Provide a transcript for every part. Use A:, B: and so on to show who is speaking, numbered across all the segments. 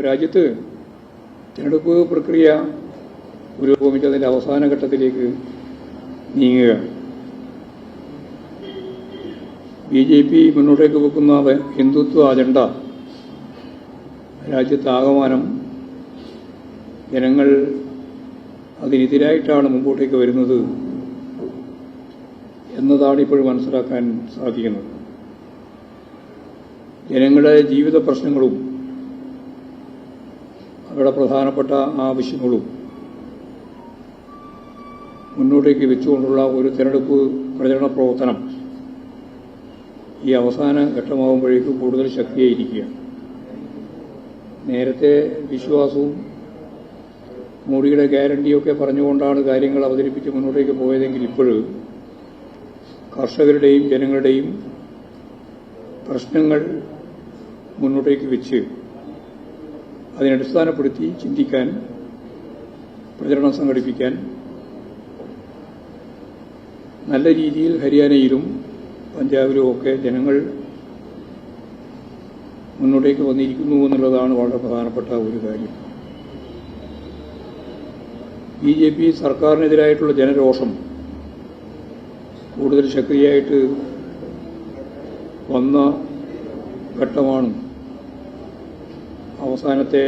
A: രാജ്യത്ത് തിരഞ്ഞെടുപ്പ് പ്രക്രിയ പുരോഗമിച്ചതിന്റെ അവസാന ഘട്ടത്തിലേക്ക് നീങ്ങുകയാണ്. BJP മുന്നോട്ടേക്ക് വെക്കുന്ന ഹിന്ദുത്വ അജണ്ട രാജ്യത്താകമാനം ജനങ്ങൾ അതിനെതിരായിട്ടാണ് മുമ്പോട്ടേക്ക് വരുന്നത് എന്നതാണ് ഇപ്പോഴും മനസ്സിലാക്കാൻ സാധിക്കുന്നത്. ജനങ്ങളുടെ ജീവിത പ്രശ്നങ്ങളും അവരുടെ പ്രധാനപ്പെട്ട ആവശ്യങ്ങളും മുന്നോട്ടേക്ക് വെച്ചുകൊണ്ടുള്ള ഒരു തെരഞ്ഞെടുപ്പ് പ്രചരണ പ്രവർത്തനം ഈ അവസാന ഘട്ടമാകുമ്പോഴേക്കും കൂടുതൽ ശക്തിയായിരിക്കുകയാണ്. നേരത്തെ വിശ്വാസവും മോഡിയുടെ ഗ്യാരണ്ടിയൊക്കെ പറഞ്ഞുകൊണ്ടാണ് കാര്യങ്ങൾ അവതരിപ്പിച്ച് മുന്നോട്ടേക്ക് പോയതെങ്കിൽ ഇപ്പോഴും കർഷകരുടെയും ജനങ്ങളുടെയും പ്രശ്നങ്ങൾ മുന്നോട്ടേക്ക് വെച്ച് അതിനടിസ്ഥാനപ്പെടുത്തി ചിന്തിക്കാൻ, പ്രചരണം സംഘടിപ്പിക്കാൻ നല്ല രീതിയിൽ ഹരിയാനയിലും പഞ്ചാബിലും ഒക്കെ ജനങ്ങൾ മുന്നോട്ടേക്ക് വന്നിരിക്കുന്നു എന്നുള്ളതാണ് വളരെ പ്രധാനപ്പെട്ട ഒരു കാര്യം. BJP സർക്കാരിനെതിരായിട്ടുള്ള ജനരോഷം കൂടുതൽ ശക്തിയായിട്ട് വന്ന ഘട്ടമാണ് അവസാനത്തെ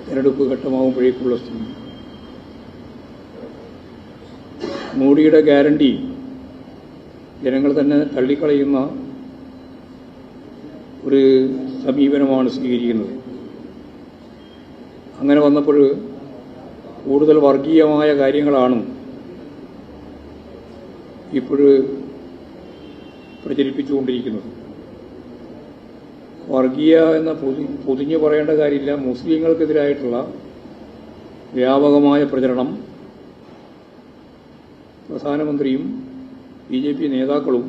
A: തെരഞ്ഞെടുപ്പ് ഘട്ടമാകുമ്പോഴേക്കുള്ള സ്ഥിതി. മോഡിയുടെ ഗ്യാരണ്ടി ജനങ്ങൾ തന്നെ തള്ളിക്കളയുന്ന ഒരു സമീപനമാണ് സ്വീകരിക്കുന്നത്. അങ്ങനെ വന്നപ്പോൾ കൂടുതൽ വർഗീയമായ കാര്യങ്ങളാണ് ഇപ്പോഴ് പ്രചരിപ്പിച്ചുകൊണ്ടിരിക്കുന്നത്. വർഗീയ എന്ന പൊതിഞ്ഞു പറയേണ്ട കാര്യമില്ല. മുസ്ലിങ്ങൾക്കെതിരായിട്ടുള്ള വ്യാപകമായ പ്രചരണം പ്രധാനമന്ത്രിയും BJP നേതാക്കളും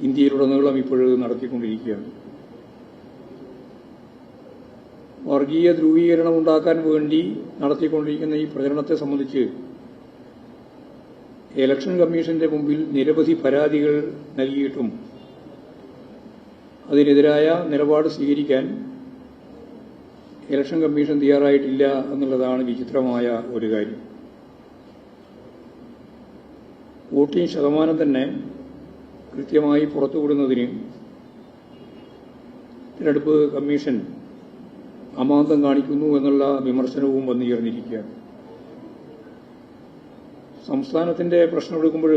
A: ഇന്ത്യയിലുടനീളം ഇപ്പോഴും നടത്തിക്കൊണ്ടിരിക്കുകയാണ്. വർഗീയ ധ്രുവീകരണം ഉണ്ടാക്കാൻ വേണ്ടി നടത്തിക്കൊണ്ടിരിക്കുന്ന ഈ പ്രചരണത്തെ സംബന്ധിച്ച് ഇലക്ഷൻ കമ്മീഷന്റെ മുമ്പിൽ നിരവധി പരാതികൾ നൽകിയിട്ടും അതിനെതിരായ നിലപാട് സ്വീകരിക്കാൻ ഇലക്ഷൻ കമ്മീഷൻ തയ്യാറായിട്ടില്ല എന്നുള്ളതാണ് വിചിത്രമായ ഒരു കാര്യം. വോട്ടിംഗ് ശതമാനം തന്നെ കൃത്യമായി പുറത്തുവിടുന്നതിന് തിരഞ്ഞെടുപ്പ് കമ്മീഷൻ അമാന്തം കാണിക്കുന്നു എന്നുള്ള വിമർശനവും വന്നുയർന്നിരിക്കുകയാണ്. സംസ്ഥാനത്തിന്റെ പ്രശ്നം എടുക്കുമ്പോൾ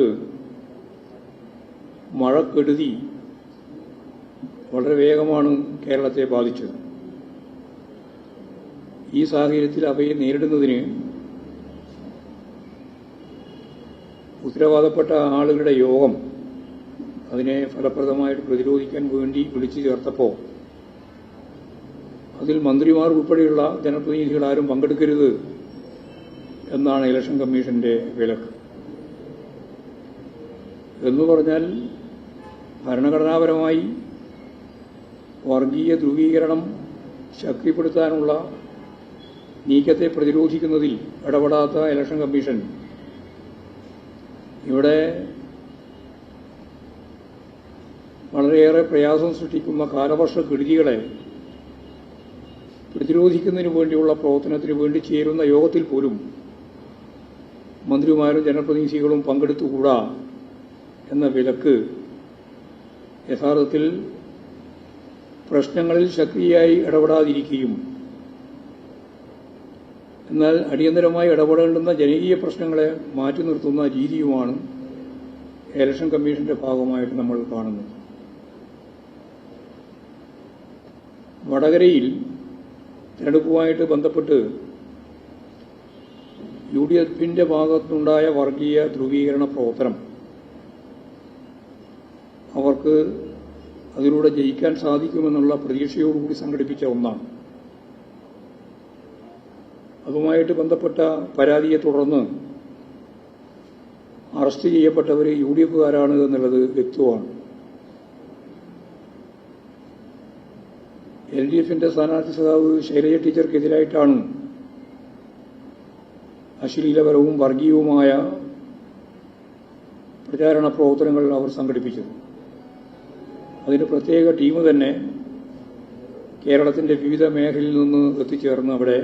A: മഴക്കെടുതി വളരെ വേഗമാണ് കേരളത്തെ ബാധിച്ചത്. ഈ സാഹചര്യത്തിൽ അവയെ നേരിടുന്നതിന് ഉത്തരവാദപ്പെട്ട ആളുകളുടെ യോഗം അതിനെ ഫലപ്രദമായിട്ട് പ്രതിരോധിക്കാൻ വേണ്ടി വിളിച്ചു ചേർത്തപ്പോൾ അതിൽ മന്ത്രിമാർ ഉൾപ്പെടെയുള്ള ജനപ്രതിനിധികൾ ആരും പങ്കെടുക്കരുത് എന്നാണ് ഇലക്ഷൻ കമ്മീഷന്റെ വിലക്ക്. എന്ന് പറഞ്ഞാൽ ഭരണഘടനാപരമായി വർഗീയ ധ്രുവീകരണം ശക്തിപ്പെടുത്താനുള്ള നീക്കത്തെ പ്രതിരോധിക്കുന്നതിൽ ഇടപെടാത്ത ഇലക്ഷൻ കമ്മീഷൻ ഇവിടെ വളരെയേറെ പ്രയാസം സൃഷ്ടിക്കുന്ന കാലവർഷക്കെടുതികളെ പ്രതിരോധിക്കുന്നതിനു വേണ്ടിയുള്ള പ്രവർത്തനത്തിന് വേണ്ടി ചേരുന്ന യോഗത്തിൽ പോലും മന്ത്രിമാരും ജനപ്രതിനിധികളും പങ്കെടുത്തുകൂടാ എന്ന വിലക്ക് യഥാർത്ഥത്തിൽ പ്രശ്നങ്ങളിൽ ശക്തിയായി ഇടപെടാതിരിക്കുകയും എന്നാൽ അടിയന്തരമായി ഇടപെടേണ്ടുന്ന ജനകീയ പ്രശ്നങ്ങളെ മാറ്റി നിർത്തുന്ന രീതിയുമാണ് ഇലക്ഷൻ കമ്മീഷന്റെ ഭാഗമായിട്ട് നമ്മൾ കാണുന്നത്. വടകരയിൽ തെരഞ്ഞെടുപ്പുമായിട്ട് ബന്ധപ്പെട്ട് UDFന്റെ ഭാഗത്തുണ്ടായ വർഗീയ ധ്രുവീകരണ പ്രവർത്തനം അവർക്ക് അതിലൂടെ ജയിക്കാൻ സാധിക്കുമെന്നുള്ള പ്രതീക്ഷയോടുകൂടി സംഘടിപ്പിച്ച ഒന്നാണ്. അതുമായിട്ട് ബന്ധപ്പെട്ട പരാതിയെ തുടർന്ന് അറസ്റ്റ് ചെയ്യപ്പെട്ടവർ UDFകാരാണ് എന്നുള്ളത് വ്യക്തമാണ്. LDFന്റെ സ്ഥാനാർത്ഥി സഖാവ് ശൈലജ ടീച്ചർക്കെതിരായിട്ടാണ് അശ്ലീലപരവും വർഗീയവുമായ പ്രചാരണ പ്രവർത്തനങ്ങൾ അവർ സംഘടിപ്പിച്ചത്. അതിന് പ്രത്യേക ടീം തന്നെ കേരളത്തിന്റെ വിവിധ മേഖലയിൽ നിന്ന് എത്തിച്ചേർന്ന് അവിടെ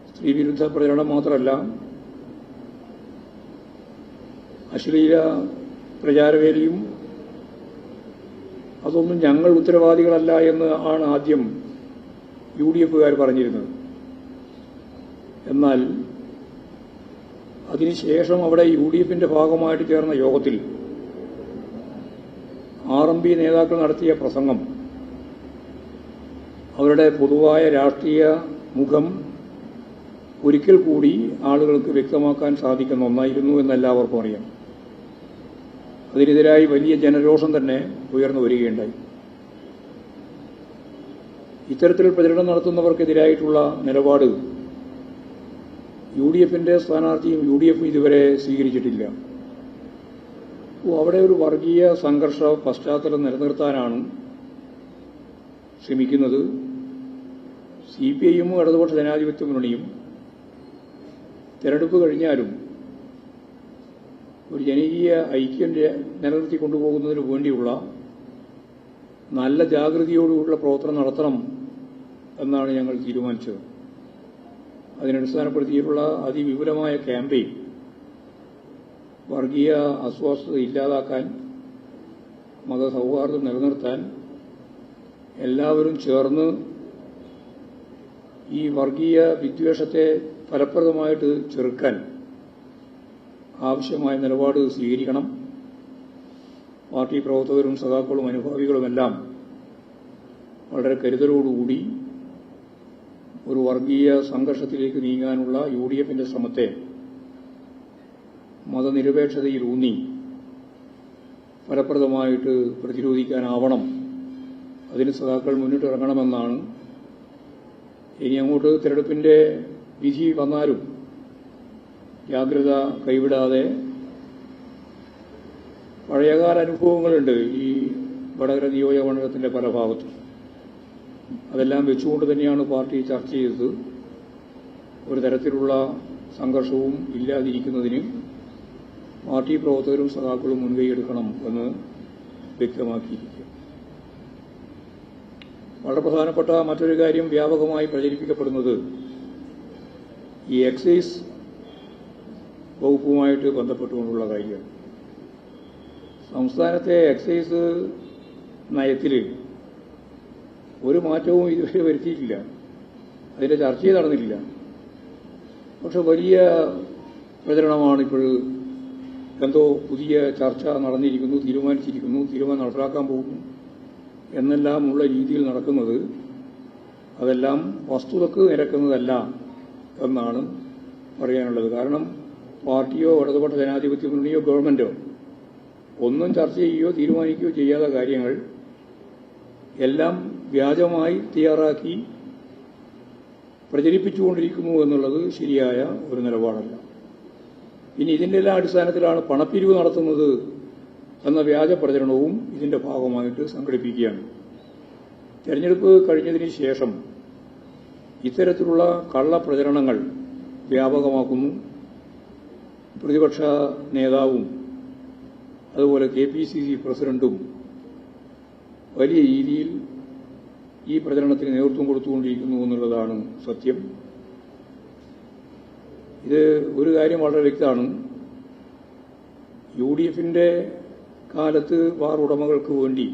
A: സ്ത്രീവിരുദ്ധ പ്രചരണം മാത്രമല്ല അശ്ലീല പ്രചാരവേദിയും അതൊന്നും ഞങ്ങൾ ഉത്തരവാദികളല്ല എന്ന് ആണ് ആദ്യം UDFകാർ പറഞ്ഞിരുന്നത്. എന്നാൽ അതിനുശേഷം അവിടെ UDFന്റെ ഭാഗമായിട്ട് ചേർന്ന യോഗത്തിൽ RMP നേതാക്കൾ നടത്തിയ പ്രസംഗം അവരുടെ പൊതുവായ രാഷ്ട്രീയ മുഖം ഒരിക്കൽ കൂടി ആളുകൾക്ക് വ്യക്തമാക്കാൻ സാധിക്കുന്ന ഒന്നായിരുന്നു എന്നെല്ലാവർക്കും അറിയാം. അതിനെതിരായി വലിയ ജനരോഷം തന്നെ ഉയർന്നു വരികയുണ്ടായി. ഇത്തരത്തിൽ പ്രചരണം നടത്തുന്നവർക്കെതിരായിട്ടുള്ള നിലപാട് UDFന്റെ സ്ഥാനാർത്ഥിയും UDF ഇതുവരെ സ്വീകരിച്ചിട്ടില്ല. അവിടെ ഒരു വർഗീയ സംഘർഷ പശ്ചാത്തലം നിലനിർത്താനാണ് ശ്രമിക്കുന്നത്. CPIയും ഇടതുപക്ഷ ജനാധിപത്യ മുന്നണിയും തെരഞ്ഞെടുപ്പ് കഴിഞ്ഞാലും ഒരു ജനകീയ ഐക്യം നിലനിർത്തി കൊണ്ടുപോകുന്നതിന് വേണ്ടിയുള്ള നല്ല ജാഗ്രതയോടുകൂടിയുള്ള പ്രവർത്തനം നടത്തണം എന്നാണ് ഞങ്ങൾ തീരുമാനിച്ചത്. അതിനടിസ്ഥാനപ്പെടുത്തിയിട്ടുള്ള അതിവിപുലമായ ക്യാമ്പയിൻ വർഗീയ അസ്വസ്ഥത ഇല്ലാതാക്കാൻ, മതസൗഹാർദ്ദം നിലനിർത്താൻ എല്ലാവരും ചേർന്ന് ഈ വർഗീയ വിദ്വേഷത്തെ ഫലപ്രദമായിട്ട് ചെറുക്കാൻ ആവശ്യമായ നിലപാട് സ്വീകരിക്കണം. പാർട്ടി പ്രവർത്തകരും സഖാക്കളും അനുഭാവികളുമെല്ലാം വളരെ കരുതലോടുകൂടി ഒരു വർഗീയ സംഘർഷത്തിലേക്ക് നീങ്ങാനുള്ള UDFന്റെ ശ്രമത്തെ മതനിരപേക്ഷതയിലൂന്നി ഫലപ്രദമായിട്ട് പ്രതിരോധിക്കാനാവണം. അതിന് സഖാക്കൾ മുന്നിട്ടിറങ്ങണമെന്നാണ്. ഇനി അങ്ങോട്ട് തെരഞ്ഞെടുപ്പിന്റെ വിധി വന്നാലും ജാഗ്രത കൈവിടാതെ പഴയകാല അനുഭവങ്ങളുണ്ട് ഈ വടകര നിയോജകമണ്ഡലത്തിന്റെ പല ഭാഗത്തും. അതെല്ലാം വെച്ചുകൊണ്ട് തന്നെയാണ് പാർട്ടി ചർച്ച ചെയ്തത്. ഒരു തരത്തിലുള്ള സംഘർഷവും ഇല്ലാതിരിക്കുന്നതിന് പാർട്ടി പ്രവർത്തകരും സഖാക്കളും മുൻകൈയെടുക്കണം എന്ന് വ്യക്തമാക്കിയിരിക്കുക. വളരെ പ്രധാനപ്പെട്ട മറ്റൊരു കാര്യം വ്യാപകമായി പ്രചരിപ്പിക്കപ്പെടുന്നത് ഈ എക്സൈസ് വകുപ്പുമായിട്ട് ബന്ധപ്പെട്ടുകൊണ്ടുള്ള കാര്യമാണ്. സംസ്ഥാനത്തെ എക്സൈസ് നയത്തിൽ ഒരു മാറ്റവും ഇതുവരെ വരുത്തിയിട്ടില്ല. അതിന്റെ ചർച്ചയും നടന്നിട്ടില്ല. പക്ഷെ വലിയ പ്രചരണമാണ് ഇപ്പോൾ. എന്തോ പുതിയ ചർച്ച നടന്നിരിക്കുന്നു, തീരുമാനിച്ചിരിക്കുന്നു, തീരുമാനം നടപ്പിലാക്കാൻ പോകുന്നു എന്നെല്ലാമുള്ള രീതിയിൽ നടക്കുന്നത്. അതെല്ലാം വസ്തുതക്ക് നിരക്കുന്നതല്ല എന്നാണ് പറയാനുള്ളത്. കാരണം പാർട്ടിയോ ഇടതുപക്ഷ ജനാധിപത്യ മുന്നണിയോ ഗവൺമെന്റോ ഒന്നും ചർച്ച ചെയ്യുകയോ തീരുമാനിക്കുകയോ ചെയ്യാത്ത കാര്യങ്ങൾ എല്ലാം വ്യാജമായി തയ്യാറാക്കി പ്രചരിപ്പിച്ചുകൊണ്ടിരിക്കുന്നു എന്നുള്ളത് ശരിയായ ഒരു നിലപാടല്ല. ഇനി ഇതിന്റെ എല്ലാ അടിസ്ഥാനത്തിലാണ് പണപ്പിരിവ് നടത്തുന്നത് എന്ന വ്യാജ പ്രചരണവും ഇതിന്റെ ഭാഗമായിട്ട് സംഘടിപ്പിക്കുകയാണ്. തെരഞ്ഞെടുപ്പ് കഴിഞ്ഞതിന് ശേഷം ഇത്തരത്തിലുള്ള കള്ളപ്രചരണങ്ങൾ വ്യാപകമാക്കുന്നു. പ്രതിപക്ഷ നേതാവും അതുപോലെ KPCC പ്രസിഡന്റും വലിയ രീതിയിൽ ഈ പ്രചരണത്തിന് നേതൃത്വം കൊടുത്തുകൊണ്ടിരിക്കുന്നു എന്നുള്ളതാണ് സത്യം. ഇത് ഒരു കാര്യം വളരെ വ്യക്തമാണ്. UDFന്റെ കാലത്ത് ബാർ ഉടമകൾക്ക് വേണ്ടി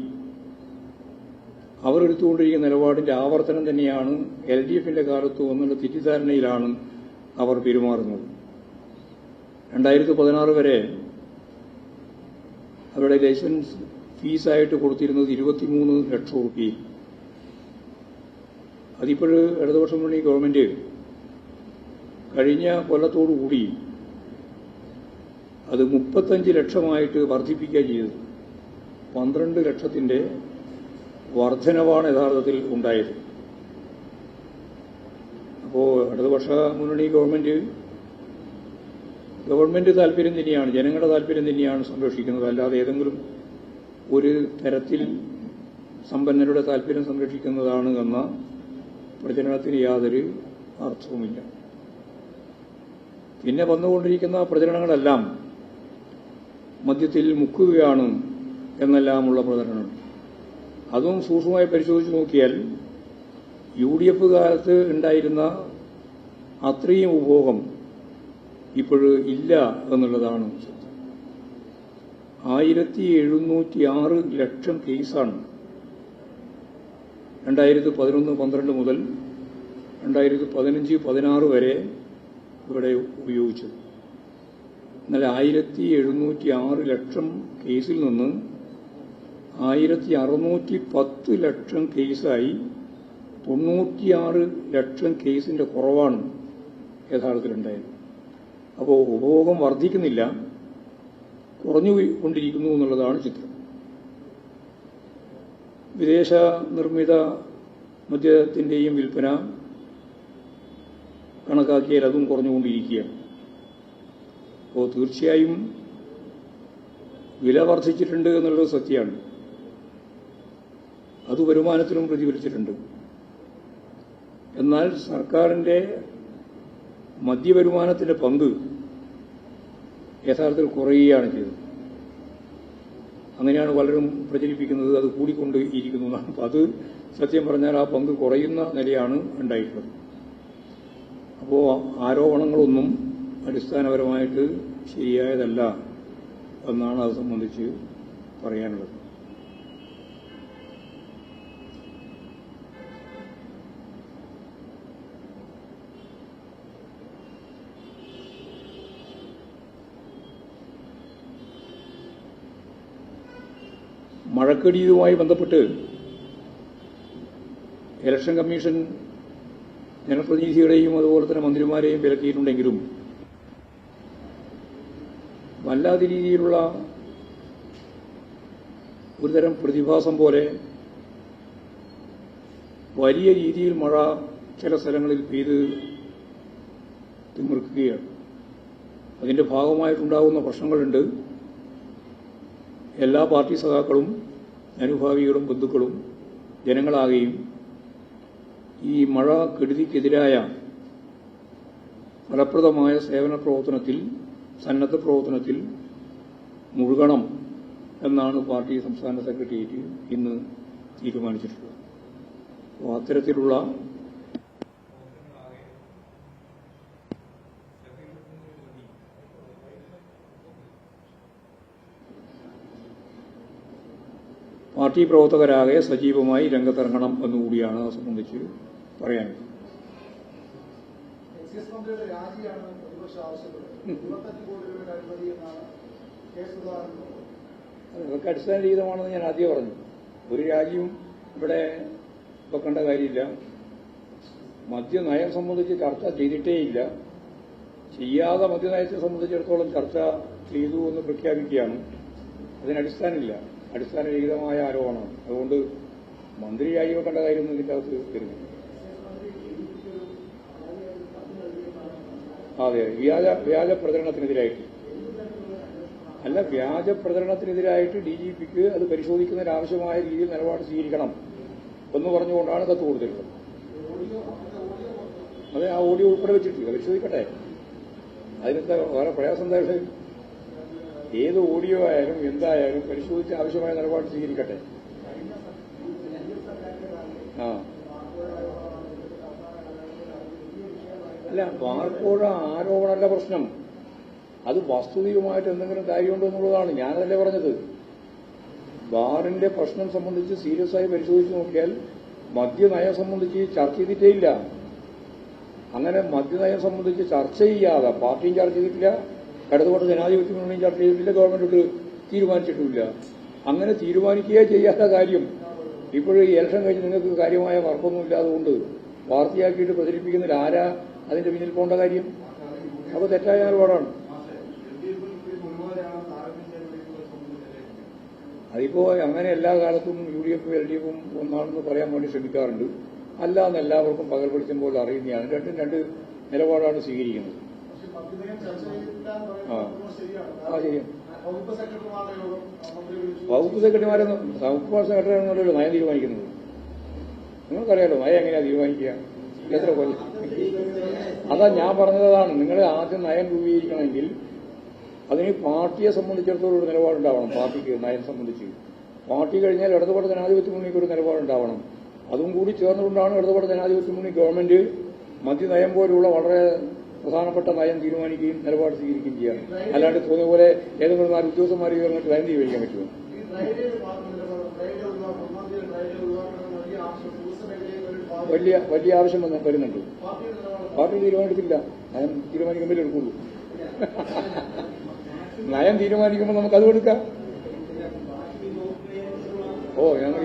A: അവർ എടുത്തുകൊണ്ടിരിക്കുന്ന നിലപാടിന്റെ ആവർത്തനം തന്നെയാണ് LDFന്റെ കാലത്തും എന്നുള്ള തെറ്റിദ്ധാരണയിലാണ് അവർ പെരുമാറുന്നത്. 2016 വരെ അവരുടെ ലൈസൻസ് ഫീസായിട്ട് കൊടുത്തിരുന്നത് 23 ലക്ഷം രൂപ. അതിപ്പോൾ ഇടതുപക്ഷ മുന്നണി ഗവൺമെന്റ് കഴിഞ്ഞ കൊല്ലത്തോടുകൂടി അത് 35 ലക്ഷമായിട്ട് വർദ്ധിപ്പിക്കുക ചെയ്തത്. 12 ലക്ഷത്തിന്റെ വർധനവാണ് യഥാർത്ഥത്തിൽ ഉണ്ടായത്. അപ്പോൾ ഇടതുപക്ഷ മുന്നണി ഗവൺമെന്റ് താല്പര്യം തന്നെയാണ്, ജനങ്ങളുടെ താല്പര്യം തന്നെയാണ് സംരക്ഷിക്കുന്നത്. അല്ലാതെ ഏതെങ്കിലും ഒരു തരത്തിൽ സമ്പന്നരുടെ താല്പര്യം സംരക്ഷിക്കുന്നതാണ് എന്ന പ്രചരണത്തിന് യാതൊരു അർത്ഥവുമില്ല. പിന്നെ വന്നുകൊണ്ടിരിക്കുന്ന പ്രചരണങ്ങളെല്ലാം മദ്യത്തിൽ മുക്കുകയാണ് എന്നെല്ലാമുള്ള പ്രചരണം. അതും സൂക്ഷ്മമായി പരിശോധിച്ച് നോക്കിയാൽ UDF കാലത്ത് ഉണ്ടായിരുന്ന അത്രയും ഉപഭോഗം ഇപ്പോഴ് ഇല്ല എന്നുള്ളതാണ് സത്യം. 1706 ലക്ഷം കേസാണ് 2011-12 മുതൽ 2015-16 വരെ ഇവിടെ ഉപയോഗിച്ചത്. എന്നാൽ 1706 ലക്ഷം കേസിൽ നിന്ന് 1610 ലക്ഷം കേസായി 96 ലക്ഷം കേസിന്റെ കുറവാണ് യഥാർത്ഥത്തിലുണ്ടായത്. അപ്പോൾ ഉപഭോഗം വർദ്ധിക്കുന്നില്ല, കുറഞ്ഞുകൊണ്ടിരിക്കുന്നു എന്നുള്ളതാണ് ചിത്രം. വിദേശ നിർമ്മിത മദ്യത്തിന്റെയും വിൽപ്പന കണക്കാക്കിയാൽ അതും കുറഞ്ഞുകൊണ്ടിരിക്കുകയാണ്. അപ്പോൾ തീർച്ചയായും വില വർദ്ധിച്ചിട്ടുണ്ട് എന്നുള്ളത് സത്യമാണ്. അത് വരുമാനത്തിലും പ്രതിഫലിച്ചിട്ടുണ്ട്. എന്നാൽ സർക്കാരിന്റെ മദ്യവരുമാനത്തിന്റെ പങ്ക് യഥാർത്ഥത്തിൽ കുറയുകയാണ് ചെയ്തത്. അങ്ങനെയാണ് പലരും പ്രചരിപ്പിക്കുന്നത്, അത് കൂടിക്കൊണ്ട് ഇരിക്കുന്നു എന്നാണ്. അത് സത്യം പറഞ്ഞാൽ ആ പങ്ക് കുറയുന്ന നിലയാണ് ഉണ്ടായിട്ടുള്ളത്. അപ്പോൾ ആരോപണങ്ങളൊന്നും അടിസ്ഥാനപരമായിട്ട് ശരിയായതല്ല എന്നാണ് അത് സംബന്ധിച്ച് പറയാനുള്ളത്. മഴക്കെടുതിയുമായി ബന്ധപ്പെട്ട് ഇലക്ഷൻ കമ്മീഷൻ ജനപ്രതിനിധികളെയും അതുപോലെ തന്നെ മന്ത്രിമാരെയും വിലക്കിയിട്ടുണ്ടെങ്കിലും വല്ലാത്ത രീതിയിലുള്ള ഒരുതരം പ്രതിഭാസം പോലെ വലിയ രീതിയിൽ മഴ ചില സ്ഥലങ്ങളിൽ പെയ്ത് തിമിർക്കുകയാണ്. അതിന്റെ ഭാഗമായിട്ടുണ്ടാകുന്ന പ്രശ്നങ്ങളുണ്ട്. എല്ലാ പാർട്ടി സഖാക്കളും അനുഭാവികളും ബന്ധുക്കളും ജനങ്ങളാകെയും ഈ മഴ കെടുതിക്കെതിരായ ഫലപ്രദമായ സേവന പ്രവർത്തനത്തിൽ, സന്നദ്ധ പ്രവർത്തനത്തിൽ മുഴുകണം എന്നാണ് പാർട്ടി സംസ്ഥാന സെക്രട്ടേറിയറ്റ് ഇന്ന് തീരുമാനിച്ചിട്ടുള്ളത്. അപ്പോൾ അത്തരത്തിലുള്ള പാർട്ടി പ്രവർത്തകരാകെ സജീവമായി രംഗത്തിറങ്ങണം എന്നുകൂടിയാണ് അത് സംബന്ധിച്ച് പറയാനുള്ളത്. അതൊക്കെ അടിസ്ഥാനരഹിതമാണെന്ന് ഞാൻ ആദ്യം പറഞ്ഞു. ഒരു രാജ്യവും ഇവിടെ വെക്കേണ്ട കാര്യമില്ല. മദ്യനയം സംബന്ധിച്ച് ചർച്ച ചെയ്തിട്ടേയില്ല. ചെയ്യാതെ മദ്യനയത്തെ സംബന്ധിച്ചിടത്തോളം ചർച്ച ചെയ്തു എന്ന് പ്രഖ്യാപിക്കുകയാണ്. അതിനടിസ്ഥാനമില്ല, അടിസ്ഥാനരഹിതമായ ആരോപണമാണ്. അതുകൊണ്ട് മന്ത്രി രാജിവെക്കേണ്ട കാര്യമൊന്നും ഇതിന്റെ അകത്ത് വരുന്നില്ല. അതെ, വ്യാജ പ്രചരണത്തിനെതിരായിട്ട് അല്ല, വ്യാജ പ്രചരണത്തിനെതിരായിട്ട് DGPക്ക് അത് പരിശോധിക്കുന്നതിനാവശ്യമായ രീതിയിൽ നിലപാട് സ്വീകരിക്കണം എന്ന് പറഞ്ഞുകൊണ്ടാണ് കത്ത് കൊടുത്തിട്ടുള്ളത്. അതെ, ആ ഓഡിയോ ഉൾപ്പെടെ വെച്ചിട്ടില്ല, പരിശോധിക്കട്ടെ. അതിനെന്താ വേറെ പ്രയാസം? എന്താ ഏത് ഓഡിയോ ആയാലും എന്തായാലും പരിശോധിച്ച് ആവശ്യമായ നിലപാട് സ്വീകരിക്കട്ടെ. അല്ല, ബാർക്കോഴ ആരോപണമല്ല പ്രശ്നം. അത് വസ്തുതയുമായിട്ട് എന്തെങ്കിലും കാര്യമുണ്ടോ എന്നുള്ളതാണ്. ഞാനതല്ലേ പറഞ്ഞത്. ബാറിന്റെ പ്രശ്നം സംബന്ധിച്ച് സീരിയസ് ആയി പരിശോധിച്ച് നോക്കിയാൽ മദ്യനയം സംബന്ധിച്ച് ചർച്ച ചെയ്തിട്ടേ ഇല്ല. അങ്ങനെ മദ്യനയം സംബന്ധിച്ച് ചർച്ച ചെയ്യാതെ പാർട്ടിയും ചർച്ച ചെയ്തിട്ടില്ല, ഇടതുപക്ഷ ജനാധിപത്യ മുന്നണിയും ചർച്ച ചെയ്തിട്ടില്ല, ഗവൺമെന്റ് തീരുമാനിച്ചിട്ടുമില്ല. അങ്ങനെ തീരുമാനിക്കുകയേ ചെയ്യാത്ത കാര്യം ഇപ്പോഴും ഈ ഇലക്ഷൻ കഴിഞ്ഞ് നിങ്ങൾക്ക് കാര്യമായ വർക്കൊന്നുമില്ലാതുകൊണ്ട് വാർത്തയാക്കിയിട്ട് പ്രചരിപ്പിക്കുന്നതിൽ ആരാ അതിന്റെ പിന്നിൽ പോകേണ്ട കാര്യം? അപ്പോൾ തെറ്റായ നിലപാടാണ്. അതിപ്പോ അങ്ങനെ എല്ലാ കാലത്തും UDF LDF ഒന്നാണെന്ന് പറയാൻ വേണ്ടി ശ്രമിക്കാറുണ്ട്. അല്ലാന്ന് എല്ലാവർക്കും പകൽ വെളിച്ചം പോലെ അറിയുന്നതാണ്. രണ്ടും രണ്ട് നിലപാടാണ് സ്വീകരിക്കുന്നത്. ശരിയാണ്. വകുപ്പ് സെക്രട്ടറിമാരൊന്നും വകുപ്പ് സെക്രട്ടറിയാണെന്നല്ലോ നയം തീരുമാനിക്കുന്നത്. നിങ്ങൾക്കറിയാലോ നയം എങ്ങനെയാ തീരുമാനിക്കുക? എത്ര കൊല്ലം? അതാ ഞാൻ പറഞ്ഞതാണ്. നിങ്ങൾ ആദ്യം നയം രൂപീകരിക്കണമെങ്കിൽ അതിന് പാർട്ടിയെ സംബന്ധിച്ചിടത്തോളം ഒരു നിലപാടുണ്ടാവണം. പാർട്ടിക്ക് നയം സംബന്ധിച്ച് പാർട്ടി കഴിഞ്ഞാൽ ഇടതുപക്ഷ ജനാധിപത്യ മുന്നണിക്ക് ഒരു നിലപാടുണ്ടാവണം. അതും കൂടി ചേർന്നുകൊണ്ടാണ് ഇടതുപക്ഷ ജനാധിപത്യ മുന്നണി ഗവൺമെന്റ് മദ്യനയം പോലുള്ള വളരെ പ്രധാനപ്പെട്ട നയം തീരുമാനിക്കുകയും നിലപാട് സ്വീകരിക്കുകയും ചെയ്യാറ്. അല്ലാണ്ട് തോന്നിയ പോലെ ഏതെങ്കിലും 4 ഉദ്യോഗസ്ഥന്മാർ ചേർന്നിട്ട് നയം തീരുമാനിക്കാൻ പറ്റുമോ? വലിയ ആവശ്യം വരുന്നുണ്ട്. പാർട്ടി തീരുമാനിച്ചില്ല, നയം തീരുമാനിക്കുമ്പോൾ എടുക്കുള്ളൂ. നയം തീരുമാനിക്കുമ്പോൾ നമുക്ക് അത് കൊടുക്കാം. ഞങ്ങൾ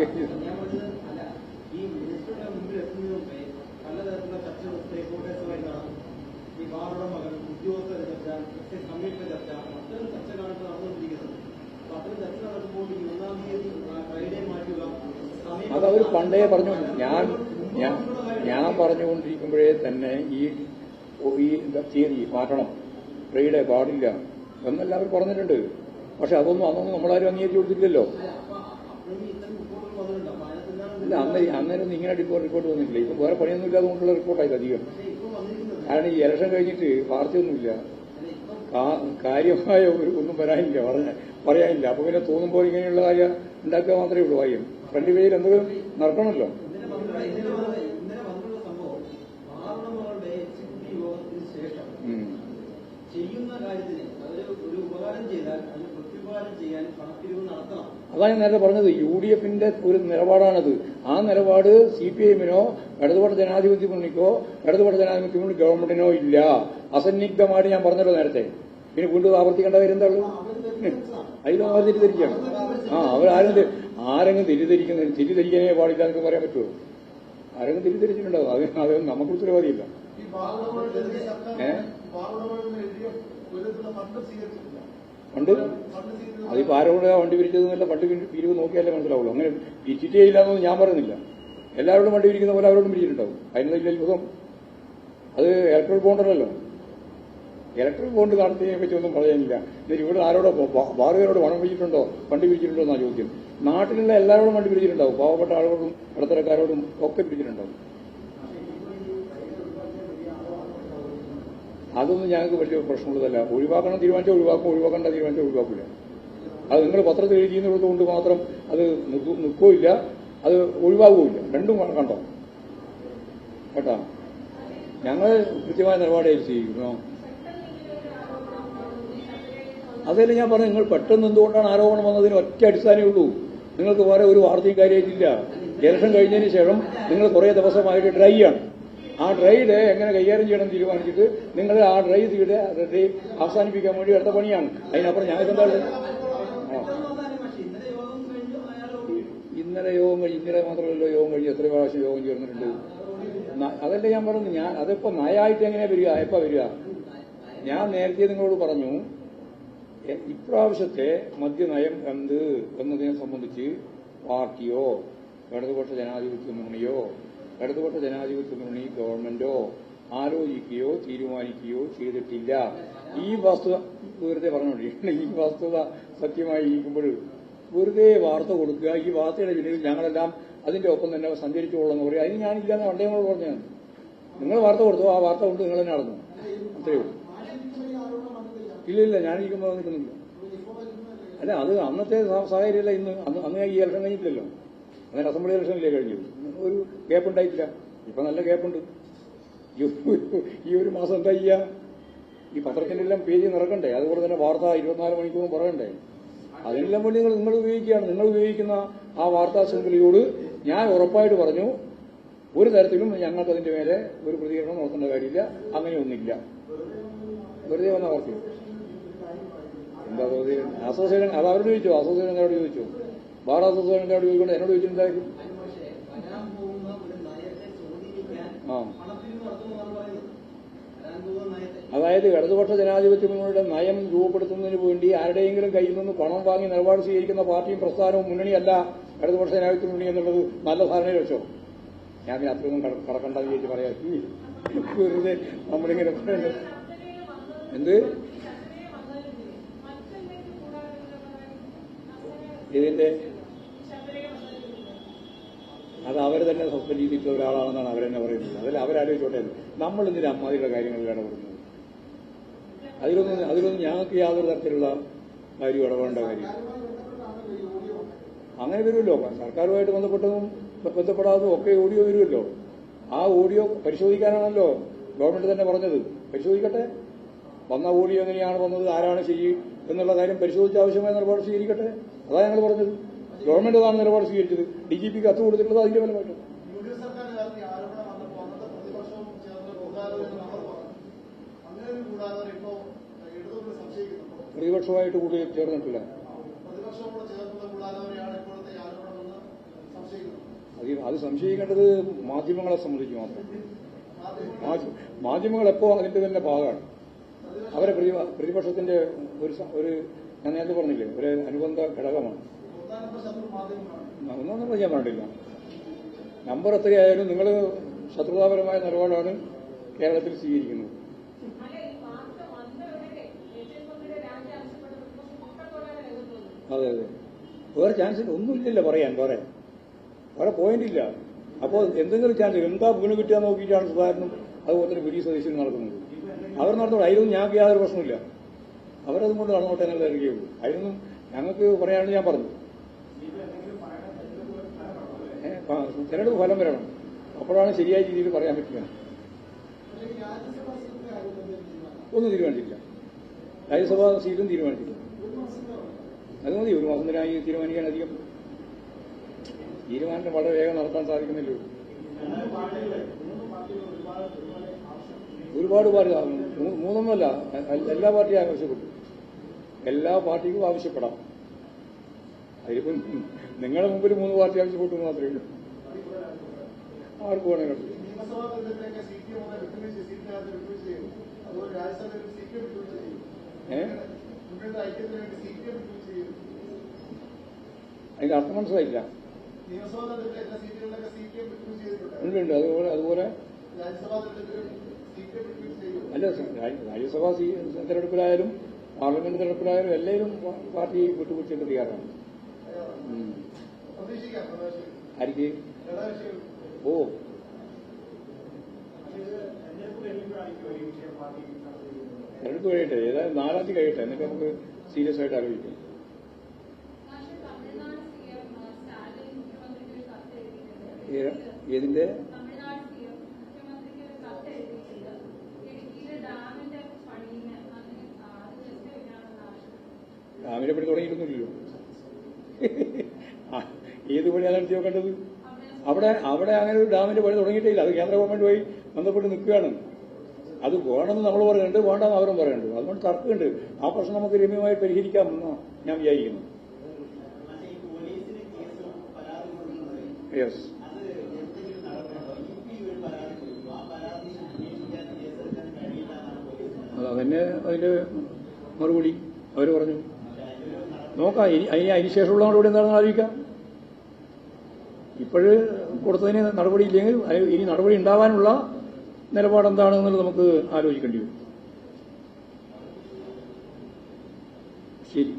A: അതവർ പണ്ടേ പറഞ്ഞു. ഞാൻ പറഞ്ഞുകൊണ്ടിരിക്കുമ്പോഴേ തന്നെ ഈ തീയതി മാറ്റണം, ഫ്രൈഡേ പാടില്ല എന്നെല്ലാവരും പറഞ്ഞിട്ടുണ്ട്. പക്ഷെ അന്നൊന്നും നമ്മളാരും അംഗീകരിച്ചു കൊടുത്തില്ലല്ലോ. ഇല്ല, അന്നേരം ഇങ്ങനെ റിപ്പോർട്ട് വന്നിട്ടില്ല. ഇപ്പം വേറെ പണിയൊന്നും ഇല്ലാതുകൊണ്ടുള്ള റിപ്പോർട്ടായി അധികം. കാരണം ഈ ഇലക്ഷൻ കഴിഞ്ഞിട്ട് വാർത്തയൊന്നുമില്ല, കാര്യമായ ഒന്നും പറയാനില്ല. അപ്പൊ പിന്നെ തോന്നുമ്പോൾ ഇങ്ങനെയുള്ള കാര്യം ഉണ്ടാക്കുക മാത്രമേ ഉള്ളൂ. കാര്യം ഫ്രണ്ട് പേജിൽ എന്തെങ്കിലും നടക്കണമല്ലോ. അതാണ് ഞാൻ നേരത്തെ പറഞ്ഞത്. UDFന്റെ ഒരു നിലപാടാണത്. ആ നിലപാട് CPIഎമ്മിനോ ഇടതുപക്ഷ ജനാധിപത്യ മുന്നണിക്കോ ഇടതുപക്ഷ ജനാധിപത്യ മുന്നണി ഗവൺമെന്റിനോ ഇല്ല. അസന്നിഗ്ധമായിട്ട് ഞാൻ പറഞ്ഞല്ലോ നേരത്തെ. പിന്നെ വീണ്ടും ആവർത്തിക്കേണ്ട കാര്യം എന്താ ഉള്ളൂ? അതിലും അവർ തെറ്റിദ്ധരിക്കുകയാണ്. ആരെങ്കിലും തെറ്റിദ്ധരിക്കാനേ പാടില്ല എന്നൊക്കെ പറയാൻ പറ്റുമോ? ആരെങ്കിലും തെറ്റിദ്ധരിച്ചിട്ടുണ്ടാവും. അത് നമുക്ക് ഉത്തരവാദിയില്ല. ഫണ്ട് അതിപ്പോ ആരോട് വണ്ടി പിരിച്ചതെന്നല്ല, ഫണ്ട് പിരിവ് നോക്കിയാലേ മനസ്സിലാവുള്ളൂ. അങ്ങനെ പിരിച്ചിട്ടേ ഇല്ലാന്നൊന്നും ഞാൻ പറയുന്നില്ല. എല്ലാവരോടും വണ്ടി പിരിക്കുന്ന പോലെ അവരോടും പിരിച്ചിട്ടുണ്ടാവും. അതിനുള്ള അത്ഭുതം. അത് ഇലക്ട്രൽ ബോണ്ടല്ലോ. ഇലക്ട്രൽ ബോണ്ട് നടത്തിയതിനെ പറ്റി ഒന്നും പറയാനില്ല. എന്നിട്ട് ഇവിടെ ആരോടോ ബാറുകാരോട് പണം പിരിച്ചിട്ടുണ്ടോ, ഫണ്ട് പിരിച്ചിട്ടുണ്ടോ എന്നാ ചോദ്യം. നാട്ടിലുള്ള എല്ലാവരോടും വണ്ടി പിരിച്ചിട്ടുണ്ടാവും. പാവപ്പെട്ട ആളുകളോടും ഇടത്തരക്കാരോടും ഒക്കെ പിരിച്ചിട്ടുണ്ടാവും. അതൊന്നും ഞങ്ങൾക്ക് വലിയ പ്രശ്നമുള്ളതല്ല. ഒഴിവാക്കണം തീരുമാനിച്ചാൽ ഒഴിവാക്കും, ഒഴിവാക്കേണ്ട തീരുമാനിച്ചാൽ ഒഴിവാക്കില്ല. അത് നിങ്ങൾ പത്രത്തിൽ എഴുതിയെന്നുള്ളത് കൊണ്ട് മാത്രം അത് നിൽക്കുകയില്ല, അത് ഒഴിവാകുകയില്ല. രണ്ടും കണ്ടോ കേട്ടാ. ഞങ്ങൾ കൃത്യമായ നിലപാട് സ്വീകരിക്കുന്നു. അതല്ലേ ഞാൻ പറഞ്ഞു. നിങ്ങൾ പെട്ടെന്ന് എന്തുകൊണ്ടാണ് ആരോപണം വന്നതിന് ഒറ്റ അടിസ്ഥാനമേ ഉള്ളൂ. നിങ്ങൾക്ക് വേറെ ഒരു വാർത്തയും കാര്യമായിട്ടില്ല. ഇലക്ഷൻ കഴിഞ്ഞതിന് ശേഷം നിങ്ങൾ കുറേ ദിവസമായിട്ട് ഡ്രൈ ആണ്. ആ ഡ്രൈ ഡേ എങ്ങനെ കൈകാര്യം ചെയ്യണം തീരുമാനിച്ചിട്ട് നിങ്ങൾ ആ ഡ്രൈ അവസാനിപ്പിക്കാൻ വേണ്ടി എടുത്ത പണിയാണ്. അതിനപ്പുറം ഞങ്ങൾക്ക് എന്താ ഇന്നലെ യോഗം കഴിഞ്ഞ്, ഇന്നലെ മാത്രമല്ലോ യോഗം കഴിഞ്ഞ് എത്ര പ്രാവശ്യം യോഗം ചേർന്നിട്ടുണ്ട്. അതല്ലേ ഞാൻ പറഞ്ഞു. അതിപ്പോ നയായിട്ട് എങ്ങനെയാ വരിക, എപ്പോ വരിക? ഞാൻ നേരത്തെ നിങ്ങളോട് പറഞ്ഞു, ഇപ്രാവശ്യത്തെ മദ്യനയം എന്നതിനെ സംബന്ധിച്ച് പാർട്ടിയോ ഇടതുപക്ഷ ജനാധിപത്യ മുന്നണിയോ ഇടതുപക്ഷ ജനാധിപത്യ മുന്നണി ഗവൺമെന്റോ ആലോചിക്കുകയോ തീരുമാനിക്കുകയോ ചെയ്തിട്ടില്ല. ഈ വസ്തുത വെറുതെ പറഞ്ഞുകൊണ്ടിരിക്കണം. ഈ വസ്തുത സത്യമായി ഇരിക്കുമ്പോൾ വെറുതെ വാർത്ത കൊടുക്കുക. ഈ വാർത്തയുടെ പിന്നിൽ ഞങ്ങളെല്ലാം അതിന്റെ ഒപ്പം തന്നെ സഞ്ചരിച്ചുകൊള്ളെന്ന് പറയും. അതിന് ഞാനില്ലാന്ന് പണ്ടേ നമ്മൾ പറഞ്ഞാണ്. നിങ്ങൾ വാർത്ത കൊടുത്തു, ആ വാർത്ത കൊണ്ട് നിങ്ങൾ തന്നെ നടന്നു. അത്രയേ ഉള്ളൂ. ഇല്ല, ഞാനിരിക്കുമ്പോൾ നിൽക്കുന്നില്ല. അല്ല, അത് അന്നത്തെ സാഹചര്യമല്ല ഇന്ന്. അന്ന് ഈ ഇലക്ഷൻ കഴിഞ്ഞിട്ടില്ലല്ലോ. അങ്ങനെ അസംബ്ലി ഇലക്ഷനിലേ കഴിഞ്ഞത്. ഒരു ഗ്യാപ്പ് ഉണ്ടായിട്ടില്ല. ഇപ്പൊ നല്ല ഗ്യാപ്പുണ്ട്. ഈ ഒരു മാസം എന്താ ചെയ്യുക? ഈ പത്രത്തിന്റെ എല്ലാം പേജ് നിറക്കണ്ടേ? അതുപോലെ തന്നെ വാർത്ത 24 മണിക്കൂറും പറയണ്ടേ? അതിനെല്ലാം വേണ്ടി നിങ്ങൾ ഉപയോഗിക്കുകയാണ്. നിങ്ങൾ ഉപയോഗിക്കുന്ന ആ വാർത്താ ശൃംഖലയോട് ഞാൻ ഉറപ്പായിട്ട് പറഞ്ഞു, ഒരു തരത്തിലും ഞങ്ങൾക്ക് അതിന്റെ മേലെ ഒരു പ്രതികരണം നടത്തേണ്ട കാര്യമില്ല. അങ്ങനെയൊന്നുമില്ല. വെറുതെ വന്ന വാർത്ത എന്താ അസോസിയേഷൻ? അത് അവരോട് ചോദിച്ചോ? അസോസിയേഷൻകാരോട് ചോദിച്ചോ? ബാർ അസോസിയേഷൻകാരോട് ചോദിക്കൊണ്ട് എന്നോട് ചോദിച്ചിട്ടുണ്ടായിരുന്നു. അതായത് ഇടതുപക്ഷ ജനാധിപത്യ മുന്നണിയുടെ നയം രൂപപ്പെടുത്തുന്നതിന് വേണ്ടി ആരുടെയെങ്കിലും കയ്യിൽ നിന്ന് പണം വാങ്ങി നിലപാട് സ്വീകരിക്കുന്ന പാർട്ടിയും പ്രസ്ഥാനവും മുന്നണിയല്ല ഇടതുപക്ഷ ജനാധിപത്യ മുന്നണി എന്നുള്ളത് നല്ല ധാരണയിൽ വെച്ചോ. ഞാൻ അത്രയൊന്നും കടക്കണ്ടെന്ന് ചോദിച്ച് പറയാം. വെറുതെ നമ്മളിങ്ങനെ എന്ത് ഇതിന്റെ അത് അവർ തന്നെ സസ്പെൻഡ് ചെയ്തിട്ടുള്ള ഒരാളാണെന്നാണ് അവരെന്നെ പറയുന്നത്. അതിൽ അവരാലോചിച്ചോട്ടെ. നമ്മൾ ഇതിന്റെ അമ്മാതിയുടെ കാര്യങ്ങളിൽ ഇടപെടുന്നത് അതിലൊന്നും ഞങ്ങൾക്ക് യാതൊരു തരത്തിലുള്ള കാര്യം ഇടപെടേണ്ട കാര്യം. അങ്ങനെ വരുമല്ലോ. സർക്കാരുമായിട്ട് ബന്ധപ്പെടാത്തതും ഒക്കെ ഓഡിയോ വരുമല്ലോ. ആ ഓഡിയോ പരിശോധിക്കാനാണല്ലോ ഗവൺമെന്റ് തന്നെ പറഞ്ഞത്. പരിശോധിക്കട്ടെ, വന്ന ഓഡിയോ എങ്ങനെയാണ് വന്നത്, ആരാണ് ശരി എന്നുള്ള കാര്യം പരിശോധിച്ച് ആവശ്യമായ നിലപാട് സ്വീകരിക്കട്ടെ. അതാണ് ഞങ്ങൾ പറഞ്ഞത്. ഗവൺമെന്റ് അതാണ് നിലപാട് സ്വീകരിച്ചത്. DGPക്ക് കത്ത് കൊടുത്തിട്ടുള്ളത് അതിന്റെ ഫലമായിട്ട്. പ്രതിപക്ഷമായിട്ട് കൂടി ചേർന്നിട്ടില്ല. അത് സംശയിക്കേണ്ടത് മാധ്യമങ്ങളെ സംബന്ധിച്ച് മാത്രം. മാധ്യമങ്ങൾ എപ്പോ അതിന്റെ തന്നെ ഭാഗമാണ്. അവരെ പ്രതിപക്ഷത്തിന്റെ ഒരു ഞാൻ നേരത്തെ പറഞ്ഞില്ലേ, ഒരു അനുബന്ധ ഘടകമാണ്. ഒന്നും ഞാൻ പറഞ്ഞില്ല. നമ്പർ എത്രയായാലും നിങ്ങൾ ശത്രുതാപരമായ നിലപാടാണ് കേരളത്തിൽ സ്വീകരിക്കുന്നത്. അതെ അതെ, വേറെ ചാൻസ് ഒന്നുമില്ലല്ലോ പറയാൻ. വേറെ പോയിന്റ് ഇല്ല. അപ്പോൾ എന്തെങ്കിലും ചാൻസ് എന്താ വീണ് കിട്ടുക നോക്കിയിട്ടാണ് സുധാകരനും അതുപോലെ തന്നെ വി.ഡി. സതീശനും നടക്കുന്നത്. അവർ നടന്നോട്ടെ, അതിലൊന്നും ഞങ്ങൾക്ക് യാതൊരു പ്രശ്നമില്ല. അവരതും കൊണ്ട് നടന്നോട്ടെ എന്നല്ലേ അറിയുകയുള്ളൂ. അതിനൊന്നും ഞങ്ങൾക്ക് പറയാനാണ് ഞാൻ പറഞ്ഞത്. തെരഞ്ഞെടുപ്പ് ഫലം വരണം, അപ്പോഴാണ് ശരിയായ രീതിയിൽ പറയാൻ പറ്റുക. ഒന്നും തീരുമാനിച്ചില്ല. രാജ്യസഭാ സീറ്റും തീരുമാനിച്ചില്ല. അത് മതി, ഒരു മാസം തന്നെ തീരുമാനിക്കാൻ അധികം തീരുമാനം വളരെ വേഗം നടത്താൻ സാധിക്കുന്നില്ല. ഒരുപാട് പാർട്ടി, മൂന്നൊന്നുമല്ല, എല്ലാ പാർട്ടിയും ആവശ്യപ്പെട്ടു. എല്ലാ പാർട്ടിക്കും ആവശ്യപ്പെടാം. അതിലിപ്പം നിങ്ങളുടെ മുമ്പിൽ 3 പാർട്ടി ആവശ്യപ്പെട്ടു മാത്രമേ ഉള്ളൂ. ആർക്ക് വേണമെങ്കിലും അതിന്റെ അർത്ഥം മനസ്സിലായില്ല. ഉണ്ട്. അതുപോലെ അല്ല, രാജ്യസഭാ തെരഞ്ഞെടുപ്പിലായാലും പാർലമെന്റ് തെരഞ്ഞെടുപ്പിലായാലും എല്ലാവരും പാർട്ടി വിട്ടുവീഴ്ചയ്ക്ക് തയ്യാറാണ്. ആർക്ക്? ഓ, തെരഞ്ഞെടുപ്പ് കഴിയട്ടെ, ഏതായാലും 4-ാം തീയതി കഴിയട്ടെ, എന്നിട്ട് നമുക്ക് സീരിയസ് ആയിട്ട് ആലോചിക്കാം. ഏതിന്റെ? ഡാമിനെ പണി തുടങ്ങിയിരുന്നില്ലല്ലോ. ഏത് പണിയാണ് നടത്തി നോക്കേണ്ടത്? അവിടെ അങ്ങനെ ഒരു ഡാമിന്റെ പണി തുടങ്ങിയിട്ടില്ല. അത് കേന്ദ്ര ഗവൺമെന്റുമായി ബന്ധപ്പെട്ട് നിൽക്കുകയാണ്. അത് വേണമെന്ന് നമ്മൾ പറയുന്നുണ്ട്, വേണ്ടെന്ന് അവരും പറയുന്നുണ്ട്. അതുകൊണ്ട് തർക്കമുണ്ട്. ആ പ്രശ്നം നമുക്ക് രമ്യമായി പരിഹരിക്കാമെന്ന് ഞാൻ വിചാരിക്കുന്നു. യെസ്, അതന്നെ അതിന്റെ മറുപടി അവർ പറഞ്ഞു. നോക്കാം, അതിന് ശേഷമുള്ള നടപടി എന്താണെന്ന് ആലോചിക്കാം. ഇപ്പോഴ് കൊടുത്തതിന് നടപടിയില്ലെങ്കിൽ ഇനി നടപടി ഉണ്ടാവാനുള്ള നിലപാടെന്താണെന്നുള്ളത് നമുക്ക് ആലോചിക്കേണ്ടി വരും. ശരി.